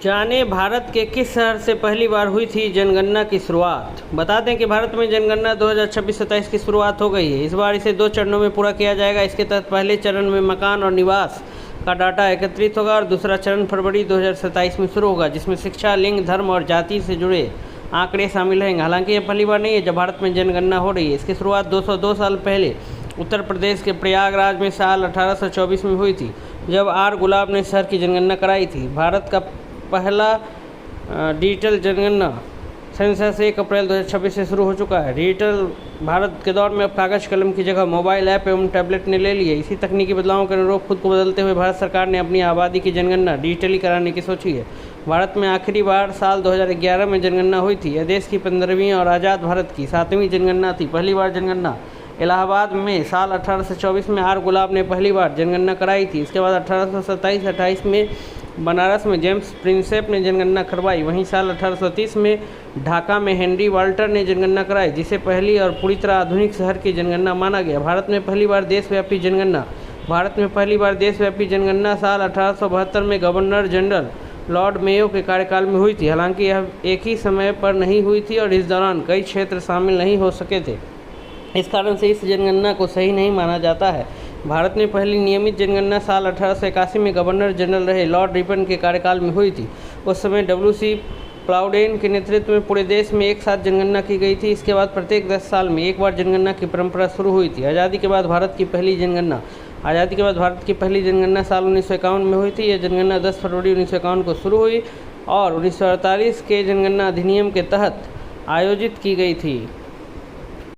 जाने भारत के किस शहर से पहली बार हुई थी जनगणना की शुरुआत। बता दें कि भारत में जनगणना 2026-27 की शुरुआत हो गई है। इस बार इसे 2 चरणों में पूरा किया जाएगा। इसके तहत पहले चरण में मकान और निवास का डाटा एकत्रित होगा और दूसरा चरण फरवरी 2027 में शुरू होगा, जिसमें शिक्षा, लिंग, धर्म और जाति से जुड़े आंकड़े शामिल रहेंगे। हालांकि यह पहली बार नहीं है जब भारत में जनगणना हो रही है। इसकी शुरुआत 202 साल पहले उत्तर प्रदेश के प्रयागराज में साल 1824 में हुई थी, जब आर गुलाब ने शहर की जनगणना कराई थी। भारत का पहला डिजिटल जनगणना सेंसस 1 अप्रैल 2026 से शुरू हो चुका है। डिजिटल भारत के दौर में अब कागज कलम की जगह मोबाइल ऐप एवं टैबलेट ने ले ली है। इसी तकनीकी बदलावों के अनुरूप खुद को बदलते हुए भारत सरकार ने अपनी आबादी की जनगणना डिजिटली कराने की सोची है। भारत में आखिरी बार साल 2011 में जनगणना हुई थी। यह देश की 15वीं और आज़ाद भारत की 7वीं जनगणना थी। पहली बार जनगणना इलाहाबाद में साल 1824 में आर गुलाब ने पहली बार जनगणना कराई थी। इसके बाद 1827-28 में बनारस में जेम्स प्रिंसेप ने जनगणना करवाई। वहीं साल 1830 में ढाका में हेनरी वाल्टर ने जनगणना कराई, जिसे पहली और पूरी तरह आधुनिक शहर की जनगणना माना गया। भारत में पहली बार देशव्यापी जनगणना साल 1872 में गवर्नर जनरल लॉर्ड मेयो के कार्यकाल में हुई थी। हालांकि यह एक ही समय पर नहीं हुई थी और इस दौरान कई क्षेत्र शामिल नहीं हो सके थे। इस कारण से इस जनगणना को सही नहीं माना जाता है। भारत में पहली नियमित जनगणना साल 1881 में गवर्नर जनरल रहे लॉर्ड रिपन के कार्यकाल में हुई थी। उस समय WC प्लाउडेन के नेतृत्व में पूरे देश में एक साथ जनगणना की गई थी। इसके बाद प्रत्येक 10 साल में एक बार जनगणना की परंपरा शुरू हुई थी। आज़ादी के बाद भारत की पहली जनगणना साल 1951 में हुई थी। यह जनगणना 10 फरवरी 1951 को शुरू हुई और 1948 के जनगणना अधिनियम के तहत आयोजित की गई थी।